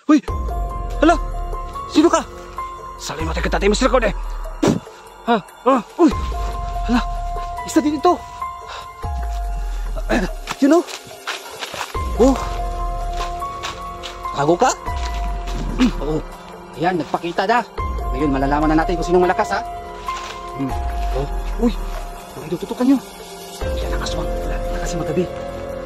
Uy! Hala! Sino ka? Salve Mater Pietatis Misericordiae. Uy! Hala! Isa din ito. You know? Oh! Tago ka? Oo. Ayan, nagpakita na. Ngayon, malalaman na natin kung sinong malakas, ha? Oh! Uy! Mga idol, tutukan nyo. Ayan ang aswang. Wala kasi magabi.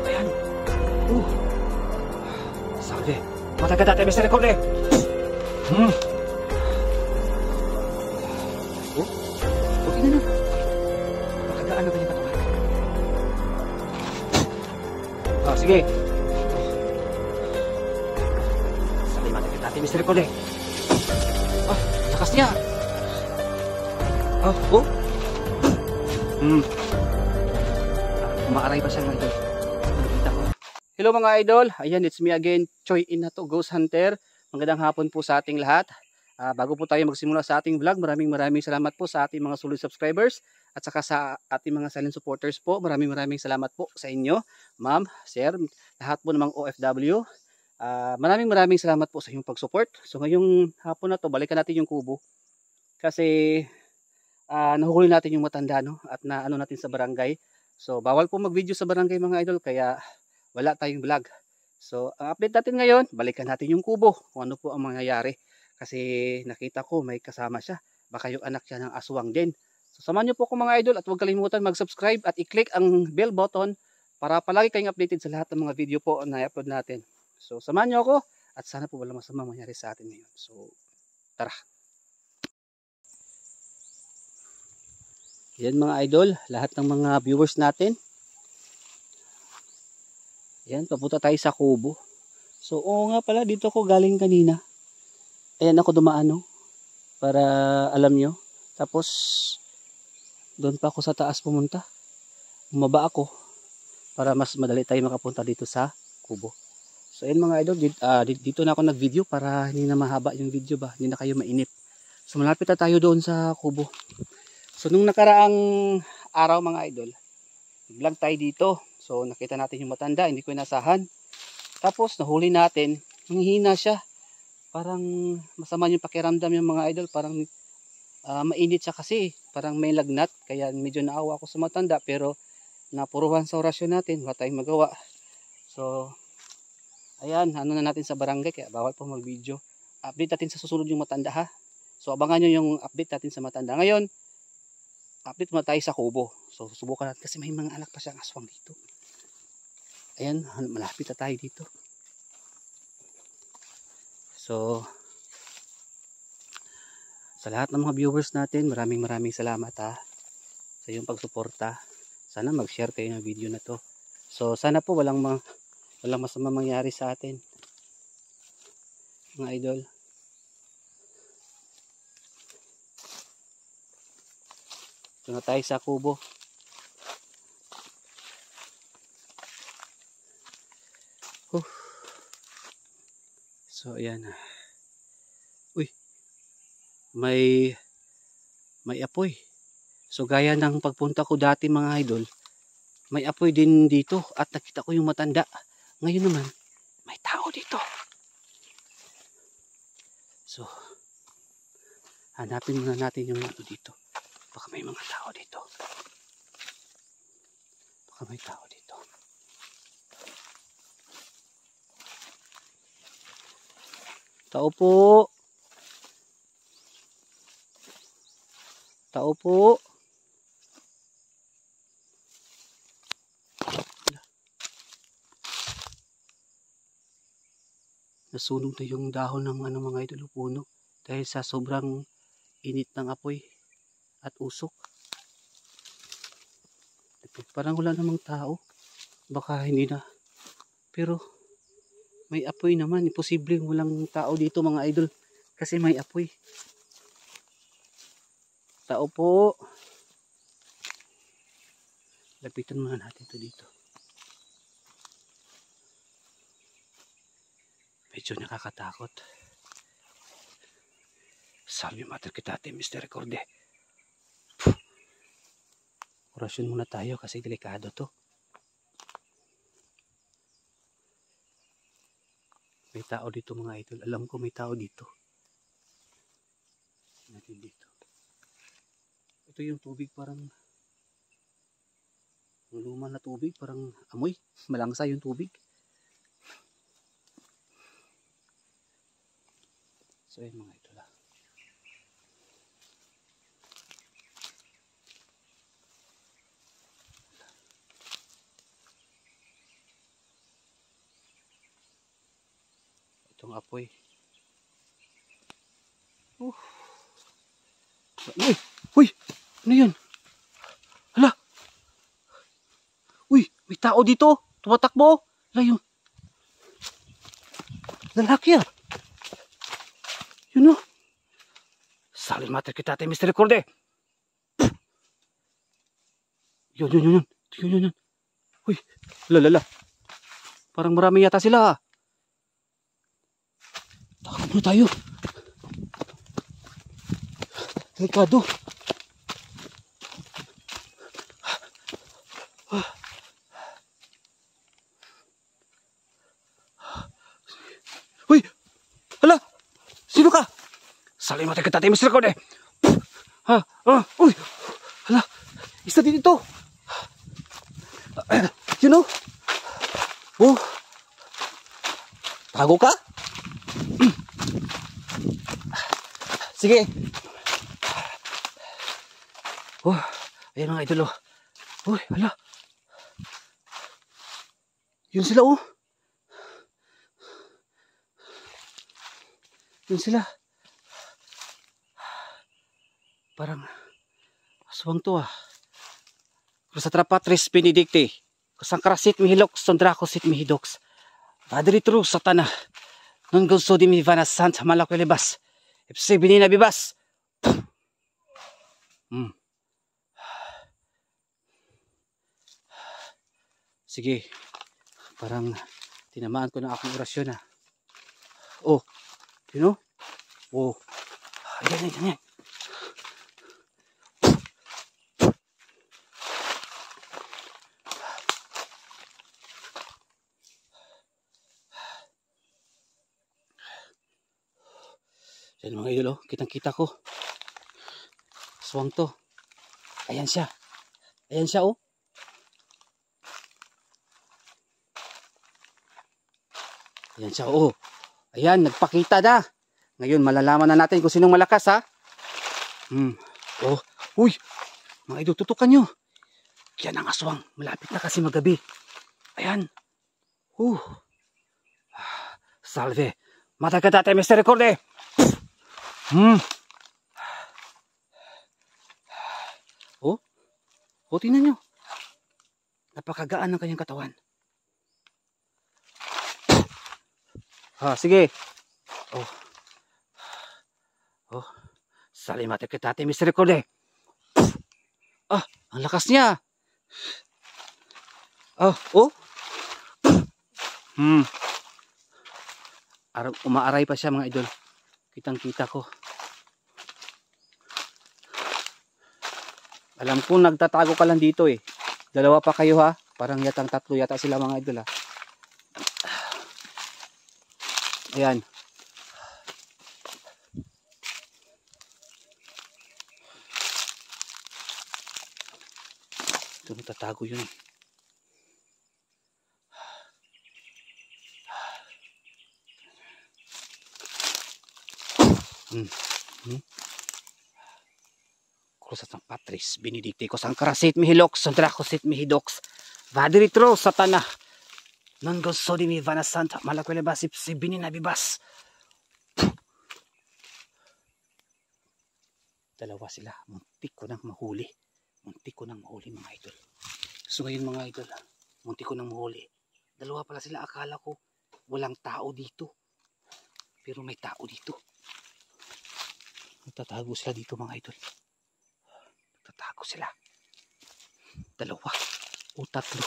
Ayan. Oh! Salve Mater Pietatis Misericordiae. Oh? Okay na na. Makagaan na ba yung katawan? Sige. Salve Mater Pietatis Misericordiae. Lakas niya. Umaaray pa siya ng idol. Nakita ko. Hello mga idol. Ayan, it's me again, Choy Inato Ghost Hunter. Magandang hapon po sa ating lahat. Bago po tayo magsimula sa ating vlog, maraming salamat po sa ating mga solid subscribers at saka sa ating mga silent supporters po. Maraming salamat po sa inyo, ma'am, sir, lahat po namang OFW. Maraming salamat po sa inyong pag-support. So ngayong hapon na to, balikan natin yung kubo. Kasi nahuli natin yung matanda, no? At naano natin sa barangay. So bawal po mag-video sa barangay mga idol, kaya wala tayong vlog. So ang update natin ngayon, balikan natin yung kubo. Kung ano po ang mangyayari. Kasi nakita ko may kasama siya. Baka yung anak siya ng aswang din. So samahan niyo po ako mga idol at huwag kalimutan mag-subscribe at i-click ang bell button para palagi kayong updated sa lahat ng mga video po na i-upload natin. So samahan niyo ako at sana po walang masama mangyari sa atin ngayon. So tara. Yan mga idol, lahat ng mga viewers natin. Yan, papunta tayo sa kubo. So oo nga pala, dito ako galing kanina. Ayan ako dumaan, no? Para alam nyo. Tapos doon pa ako sa taas pumunta. Bumaba ako para mas madali tayo makapunta dito sa kubo. So ayan mga idol, dito na ako nag-video para hindi na mahaba yung video ba, hindi na kayo mainip. So malapit na tayo doon sa kubo. So nung nakaraang araw mga idol, vlog tayo dito. So nakita natin yung matanda, hindi ko inasahan. Tapos nahuli natin, nanghihina siya. Parang masama yung pakiramdam yung mga idol, parang mainit siya kasi, parang may lagnat. Kaya medyo naawa ako sa matanda, pero napuruhan sa orasyon natin, wala tayong magawa. So ayan, ano na natin sa barangay, kaya bawal po mag-video. Update natin sa susunod yung matanda, ha. So abangan nyo yung update natin sa matanda. Ngayon, update muna tayo sa kubo. So susubukan natin kasi may mga anak pa siyang aswang dito. Ayan, malapit na tayo dito. So sa lahat ng mga viewers natin, maraming salamat, ha, sa iyong pagsuporta. Sana mag-share kayo ng video na to. So sana po walang masama mangyari sa atin mga idol. Ito na tayo sa kubo. So ayan. Uy, may apoy. So gaya ng pagpunta ko dati mga idol, may apoy din dito at nakita ko yung matanda. Ngayon naman, may tao dito. So hanapin muna natin yung ano dito. Baka may mga tao dito. Baka may tao dito. Tao po. Tao po. Nasunog na yung dahon ng mga idol puno dahil sa sobrang init ng apoy at usok. Parang wala namang tao. Baka hindi na. Pero may apoy naman. Imposibleng walang tao dito mga idol. Kasi may apoy. Tao po. Lapitan muna natin ito dito. Medyo nakakatakot. Salve Mater Pietatis Misericordiae. Orasyon muna tayo kasi delikado to. May tao dito mga idol. Alam ko may tao dito. Natin dito. Ito yung tubig parang luma na tubig. Parang amoy. Malangsa yung tubig. So yun mga idol. Itong apoy. Uy! Uy! Ano yun? Hala! Uy! May tao dito! Tumatakbo! Hala yun! Lalaki ah! Yun o! Salin mater kita tayo Mr. Recorde! Yun! Yun! Uy! Lalala! Parang marami yata sila ah! Takot muna tayo! Delikado! Uy! Hala! Sino ka? Salin mo kita tayo Mr. Recorde! Uy! Hala! Isa din ito! You know? Oh! Tago ka? Sige! Oh! Ayan mga idol oh! Uy! Hala! Yun sila oh! Yun sila! Parang aswang to ah! Crusatrapatres benedicti Kusangkarasit mihilok sondrakosit mihidoks Padritru satana non gusto di mi vana sant malakwelebas ipsi binina bibas. Sige, parang tinamaan ko na akong orasyon ah. Oh, you know? Oh, yan. Yan mga idol, oh. Kitang-kita ko. Swang to. Ayan siya, oh. Ayan siya, oh. Ayan, nagpakita na. Ngayon, malalaman na natin kung sinong malakas, ha. Oh, uy. Mga idol, tutukan nyo. Yan ang aswang. Malapit na kasi magabi. Ayan. Salve. Matagatate, Mr. Recorde. Oh, tingnan nyo. Napakagaan ng kanyang katawan. Sige. Oh. Salimate kitate, Mr. Recorde. Ang lakas niya. Umaaray pa siya mga idol. Kitang-kita ko. Alam ko nagtatago ka lang dito eh. Dalawa pa kayo ha. Parang yatang tatlo yata sila mga idol ha. Ayan. Ito nagtatago yun eh. Crusatrapatres benedicti Kusangkarasit mihiloks sondrakosit mihidoks Vadritro satana non gusto di mi vana santa malakwelebas ipsi binina bibas. Dalawa sila. Muntik ko nang mahuli mga idol. So ngayon mga idol, muntik ko nang mahuli. Dalawa pala sila. Akala ko walang tao dito, pero may tao dito. Nagtatago sila dito mga idol. Nagtatago sila. Dalawa o tatlo.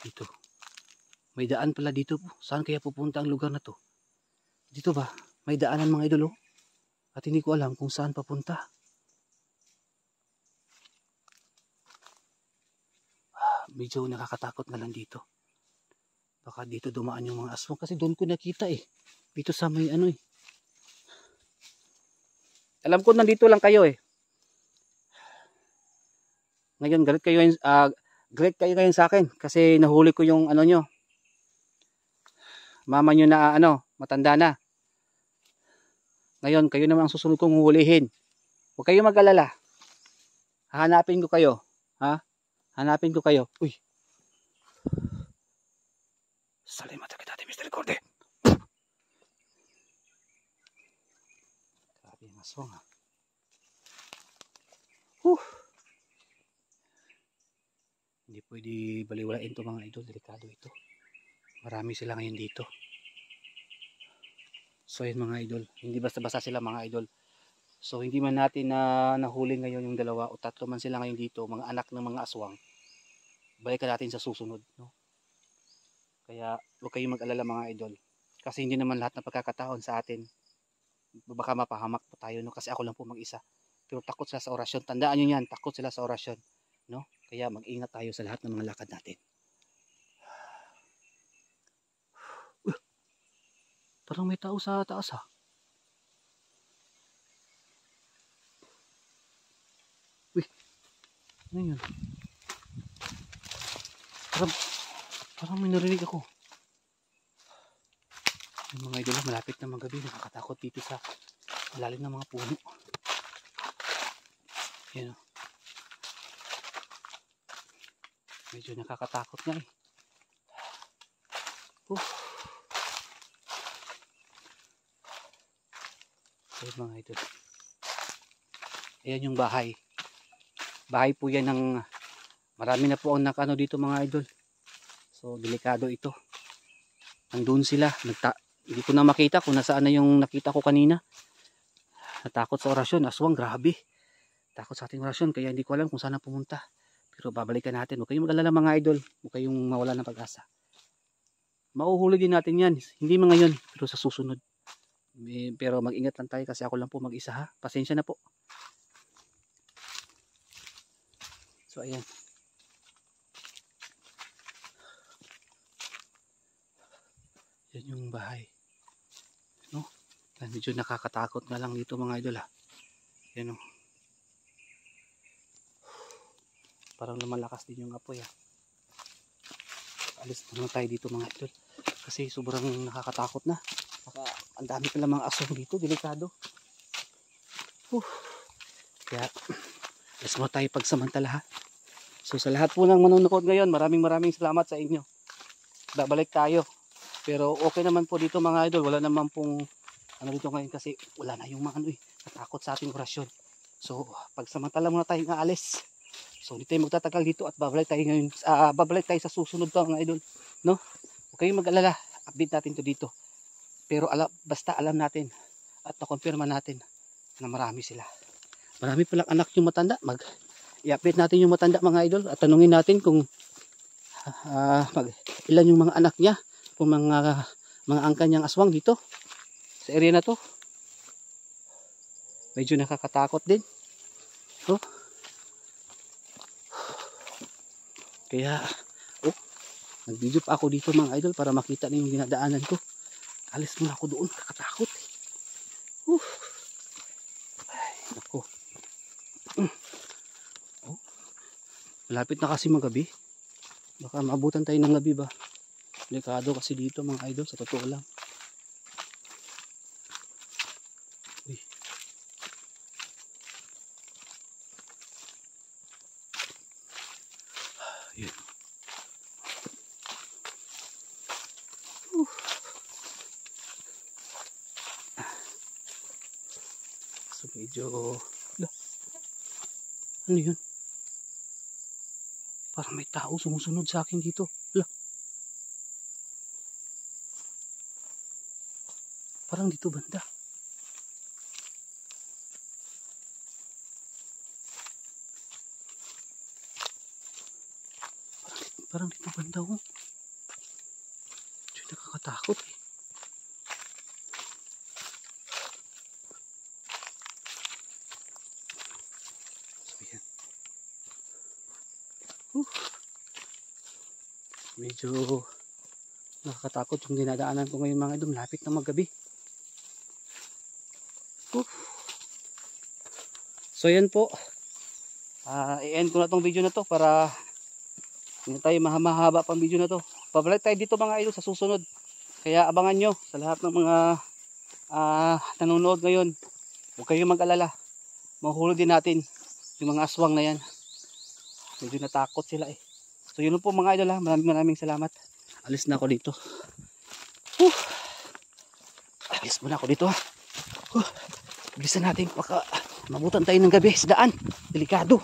Dito. May daan pala dito. Saan kaya pupunta ang lugar na to? Dito ba? May daanan mga idol, oh. At hindi ko alam kung saan papunta. Medyo nakakatakot na lang dito. Baka dito dumaan yung mga aswang. Kasi doon ko nakita eh. Dito sa may ano eh. Alam ko nandito lang kayo eh. Ngayon galit kayo ngayon sa akin. Kasi nahuli ko yung ano nyo. Mama nyo na matanda na. Ngayon kayo naman ang susunod kong huhulihin. Huwag kayo mag-alala. Hahanapin ko kayo. Ha? Hanapin ko kayo. Uy. Salamat agad natin, Mr. Recorde. Grabe yung aswang ha. Hindi pwede baliwalain ito mga idol. Delikado ito. Marami sila ngayon dito. So yun mga idol. Hindi basta-basta sila mga idol. So hindi man natin nahuli ngayon yung dalawa o tatlo man sila ngayon dito. Mga anak ng mga aswang. Balikan natin sa susunod. No? Kaya huwag kayong mag-alala mga idol. Kasi hindi naman lahat ng pagkakataon sa atin. Baka mapahamak po tayo. No? Kasi ako lang po mag-isa. Pero takot sila sa orasyon. Tandaan nyo yan. Takot sila sa orasyon. No? Kaya mag-ingat tayo sa lahat ng mga lakad natin. Parang may tao sa taas ha. Uy. Ano yun? Parang may narinig ako. Yung mga idol, malapit na magabi. Nakakatakot dito sa malalim ng mga puno. Yan o. Medyo nakakatakot nga eh. Ayan mga idol. Ayan yung bahay. Bahay po yan ng marami na po ang nakano dito mga idol. So delikado ito. Andun sila. Hindi ko na makita kung nasaan na yung nakita ko kanina. Natakot sa orasyon. Aswang, grabe. Takot sa ating orasyon. Kaya hindi ko alam kung saan na pumunta. Pero babalikan natin. Huwag kayong mag-alala mga idol. Huwag kayong mawala ng pag-asa. Mauhuli din natin yan. Hindi mga ngayon. Pero sa susunod. Pero mag-ingat lang tayo kasi ako lang po mag-isa ha. Pasensya na po. So ayan. Yan yung bahay. No? Medyo nakakatakot nga lang dito mga idol ha. Yan o. Parang lumalakas din yung apoy ha. Alis naman tayo dito mga idol. Kasi sobrang nakakatakot na. Ang dami pala mga aswang dito. Delikado. Kaya let's mo tayo pagsamantala ha. So sa lahat po ng manonood ngayon, maraming salamat sa inyo. Babalik tayo. Pero okay naman po dito mga idol. Wala naman pong ano dito ngayon kasi wala na yung mga natakot sa ating orasyon. So pagsamantala muna tayo ng alis. So hindi tayo magtatagal dito at babalik tayo ngayon. Babalik tayo sa susunod to mga idol. No? Huwag kayong mag-alala. Update natin to dito. Pero basta alam natin at na-confirma natin na marami sila. Marami palang anak yung matanda. I-update natin yung matanda mga idol at tanungin natin kung ilan yung mga anak niya, kung mga angkan niyang aswang dito sa area na to. Medyo nakakatakot din. Oh. Kaya nag-video pa ako dito mga idol para makita na yung dinadaanan ko. Alis muna ako doon, kakatakot. Ay, naku. Malapit na kasi magabi. Baka maabutan tayo ng gabi ba. Delikado kasi dito mga idol, sa totoo lang. Uy. Yun. So medyo ano yun? Parang may tao sumusunod sa akin dito. Parang dito banda. Parang dito banda oh. Nakakatakot eh. So, yan. Medyo nakakatakot yung dinadaanan ko ngayon mga idol. Lapit na maggabi. So yan po. I-end ko na tong video na to para hindi tayo mahaba pang video na to. Pabalik tayo dito mga idol sa susunod. Kaya abangan nyo sa lahat ng mga nanonood ngayon. Huwag kayong mag-alala. Mahulog din natin yung mga aswang na yan. Medyo natakot sila eh. So yun po mga idol ha. Maraming salamat. Alis na ako dito. Alis muna ako dito ha. Bilisan natin. Baka mabutan tayo ng gabi sa daan. Delikado.